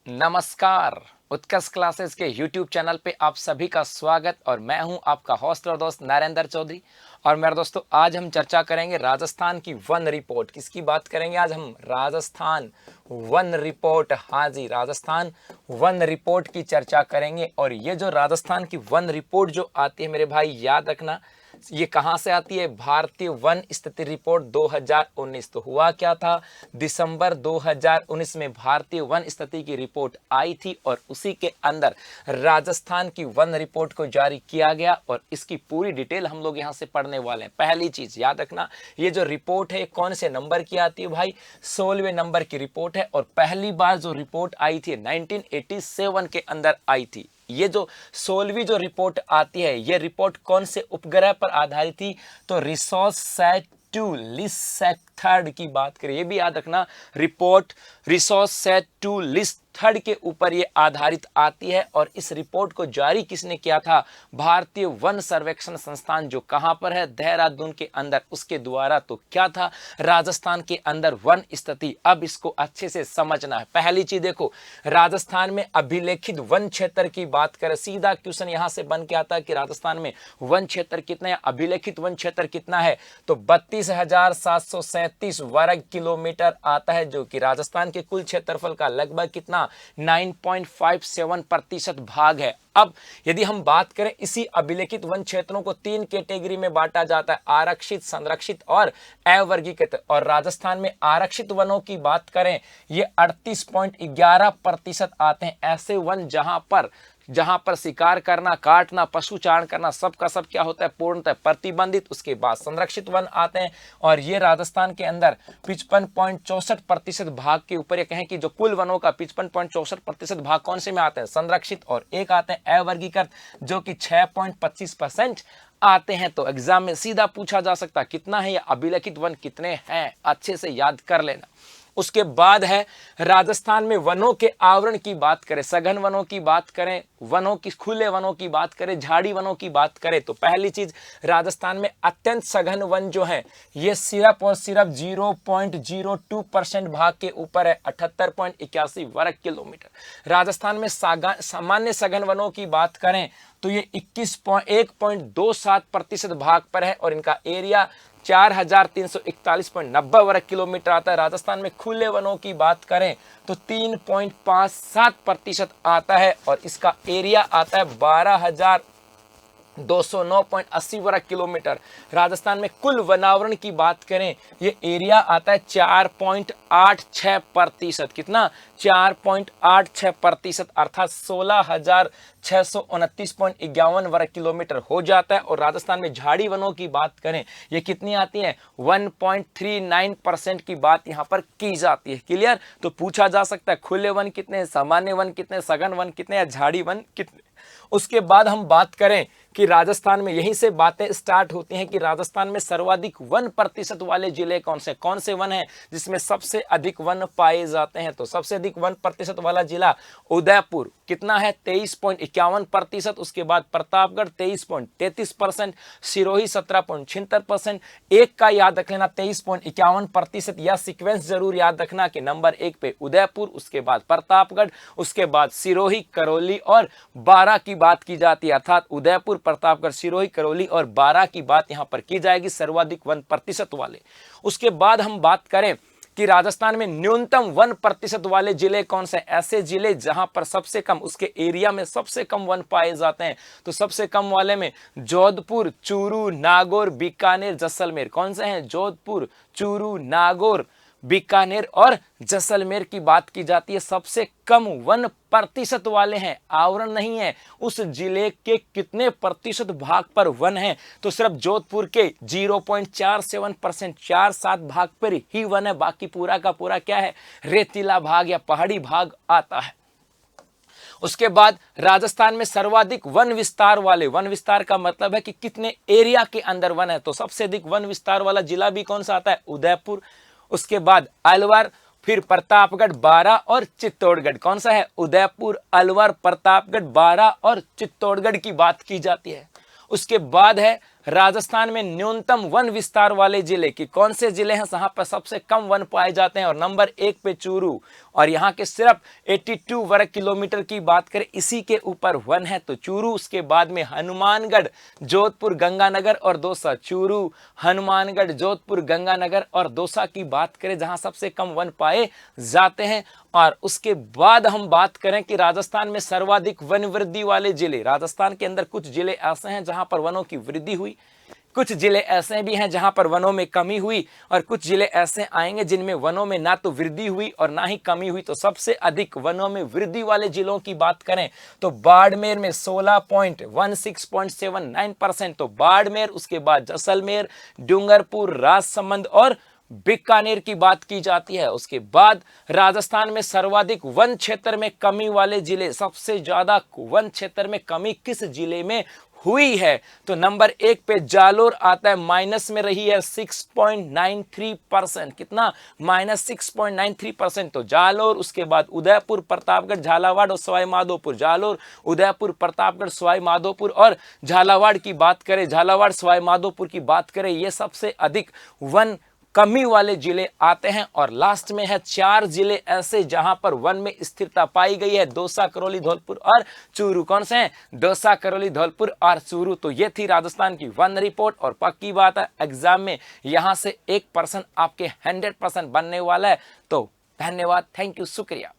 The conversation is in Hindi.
नमस्कार। उत्कर्ष क्लासेस के YouTube चैनल पे आप सभी का स्वागत और मैं हूं आपका होस्ट और दोस्त नरेंद्र चौधरी। और मेरे दोस्तों, आज हम चर्चा करेंगे राजस्थान की वन रिपोर्ट। किसकी बात करेंगे आज हम? Rajasthan one report. हाँ जी, राजस्थान वन रिपोर्ट की चर्चा करेंगे। और ये जो राजस्थान की वन रिपोर्ट जो आती है मेरे भाई, याद रखना ये कहां से आती है? भारतीय वन स्थिति रिपोर्ट 2019। तो हुआ क्या था, दिसंबर 2019 में भारतीय वन स्थिति की रिपोर्ट आई थी और उसी के अंदर राजस्थान की वन रिपोर्ट को जारी किया गया और इसकी पूरी डिटेल हम लोग यहां से पढ़ने वाले हैं। पहली चीज याद रखना, ये जो रिपोर्ट है कौन से नंबर की आती है भाई? 16वें नंबर की रिपोर्ट है। और पहली बार जो रिपोर्ट आई थी 1987 के अंदर आई थी। ये जो 16वीं जो रिपोर्ट आती है, ये रिपोर्ट कौन से उपग्रह पर आधारित थी? तो resource sat two LISS third की बात करें, ये भी याद रखना, report resource sat two list third के ऊपर ये आधारित आती है। और इस रिपोर्ट को जारी किसने किया था? भारतीय वन सर्वेक्षण संस्थान, जो कहां पर है? देहरादून के अंदर, उसके द्वारा। तो क्या था? राजस्थान के अंदर वन स्थिति। अब इसको अच्छे से समझना है। पहली चीज देखो, राजस्थान में अभिलेखित वन क्षेत्र की बात करें, सीधा क्वेश्चन यहां से बन के आता है कि राजस्थान में वन क्षेत्र कितना है, अभिलेखित वन क्षेत्र कितना है? तो 32,737 वर्ग किलोमीटर आता है, जो कि राजस्थान के कुल क्षेत्रफल का लगभग कितना? 9.57% भाग है। अब यदि हम बात करें, इसी अभिलेखित वन क्षेत्रों को 3 कैटेगरी में बांटा जाता है, आरक्षित, संरक्षित और अवर्गीकृत। और राजस्थान में आरक्षित वनों की बात करें, ये 38.11% आते हैं। ऐसे वन जहां पर शिकार करना, काटना, पशुचारण करना सब का सब क्या होता है? पूर्णतः प्रतिबंधित। उसके बाद संरक्षित वन आते हैं और ये राजस्थान के अंदर 55.64% भाग के ऊपर, ये कहें कि जो कुल वनों का 55.64% भाग कौन से में आते हैं? संरक्षित। और एक आते हैं अवर्गीकृत, जो कि 6.25% आते हैं। तो एग्जाम में सीधा पूछा जा सकता है कितना है ये अभिलेखित वन, कितने हैं, अच्छे से याद कर लेना। उसके बाद है राजस्थान में वनों के आवरण की बात करें, सघन वनों की बात करें, वनों की, खुले वनों की बात करें, झाड़ी वनों की बात करें, तो पहली चीज, राजस्थान में अत्यंत सघन वन जो है ये सिर्फ और सिर्फ 0.02% भाग के ऊपर है, 78.81 वर्ग किलोमीटर। राजस्थान में सामान्य सघन वनों की बात करें तो ये 1.27% भाग पर है और इनका एरिया 4,341.90 वर्ग किलोमीटर आता है। राजस्थान में खुले वनों की बात करें तो 3.57% आता है और इसका एरिया आता है 12,209.80 वर्ग किलोमीटर। राजस्थान में कुल वनावरण की बात करें, ये एरिया आता है 4.86%। कितना? 4.86%, अर्थात 16,629.51 वर्ग किलोमीटर हो जाता है। और राजस्थान में झाड़ी वनों की बात करें, ये कितनी आती है? 1.39% की बात यहां पर की जाती है। क्लियर? तो पूछा जा सकता है खुले वन कितने, सामान्य वन कितने, सघन वन कितने या झाड़ी वन कितने। उसके बाद हम बात करें कि राजस्थान में, यहीं से बातें स्टार्ट होती हैं कि राजस्थान में सर्वाधिक वन प्रतिशत वाले जिले कौन से वन हैं जिसमें सबसे अधिक वन पाए जाते हैं? तो सबसे अधिक वन प्रतिशत वाला जिला उदयपुर, कितना है? 23.51%। उसके बाद प्रतापगढ़ 23.33%, सिरोही 17.76%। एक का याद रख लेना 23.51%, या सीक्वेंस जरूर याद रखना कि नंबर 1 पे उदयपुर, उसके बाद प्रतापगढ़, उसके बाद सिरोही, करौली और बारां की बात की जाती है। अर्थात उदयपुर, प्रतापगढ़, सिरोही, करौली और बारां की बात यहां पर की जाएगी, सर्वाधिक वन प्रतिशत वाले। उसके बाद हम बात करें कि राजस्थान में न्यूनतम वन प्रतिशत वाले जिले कौन से? ऐसे जिले जहां पर सबसे कम, उसके एरिया में सबसे कम वन पाए जाते हैं। तो सबसे कम वाले में जोधपुर, चूरू, नागौर, बीकानेर, जैसलमेर कौन से हैं? जोधपुर, चूरू, नागौर, बीकानेर और जैसलमेर की बात की जाती है। सबसे कम वन प्रतिशत वाले हैं, आवरण नहीं है, उस जिले के कितने प्रतिशत भाग पर वन है? तो सिर्फ जोधपुर के 0.47%, 47 भाग पर ही वन है, बाकी पूरा का पूरा क्या है? रेतीला भाग या पहाड़ी भाग आता है। उसके बाद राजस्थान में सर्वाधिक वन विस्तार वाले, वन विस्तार का मतलब है कि कितने एरिया के अंदर वन है, तो सबसे अधिक वन विस्तार वाला जिला भी कौन सा आता है? उदयपुर। उसके बाद अलवर, फिर प्रतापगढ़, बारां और चित्तौड़गढ़। कौन सा है? उदयपुर, अलवर, प्रतापगढ़, बारां और चित्तौड़गढ़ की बात की जाती है। उसके बाद है राजस्थान में न्यूनतम वन विस्तार वाले जिले कि कौन से जिले हैं जहां पर सबसे कम वन पाए जाते हैं, और नंबर 1 पे चूरू, और यहाँ के सिर्फ 82 वर्ग किलोमीटर की बात करें इसी के ऊपर वन है तो चूरू। उसके बाद में हनुमानगढ़, जोधपुर, गंगानगर और दौसा। चूरू, हनुमानगढ़, जोधपुर, गंगानगर और दौसा की बात करें जहां सबसे कम वन पाए जाते हैं। और उसके बाद हम बात करें कि राजस्थान में सर्वाधिक वन वृद्धि वाले जिले, राजस्थान के अंदर कुछ जिले ऐसे हैं जहां पर वनों की वृद्धि हुई, कुछ जिले ऐसे भी हैं जहां पर वनों में कमी हुई, और कुछ जिले ऐसे आएंगे जिनमें वनों में ना तो वृद्धि हुई और ना ही कमी हुई। तो सबसे अधिक वनों में वृद्धि वाले जिलों की बात करें तो बाड़मेर में 16.79%, तो बाड़मेर, उसके बाद जैसलमेर, डूंगरपुर, राजसमंद और बीकानेर की बात की जाती है। उसके बाद राजस्थान में सर्वाधिक वन क्षेत्र में कमी वाले जिले, सबसे ज्यादा वन क्षेत्र में कमी किस जिले में हुई है, तो नंबर 1 पे जालोर आता है, माइनस में रही है 6.93%। कितना? -6.93%, तो जालोर। उसके बाद उदयपुर, प्रतापगढ़, झालावाड़ और सवाई माधोपुर। जालोर, उदयपुर, प्रतापगढ़, सवाई माधोपुर और झालावाड़ की बात करें, झालावाड़, सवाई माधोपुर की बात करें, ये सबसे अधिक वन कमी वाले जिले आते हैं। और लास्ट में है 4 जिले ऐसे जहां पर वन में स्थिरता पाई गई है, दौसा, करौली, धौलपुर और चूरू। कौन से हैं? दौसा, करौली, धौलपुर और चूरू। तो ये थी राजस्थान की वन रिपोर्ट। और पक्की बात है एग्जाम में यहां से 1% आपके 100% बनने वाला है। तो धन्यवाद, थैंक यू, शुक्रिया।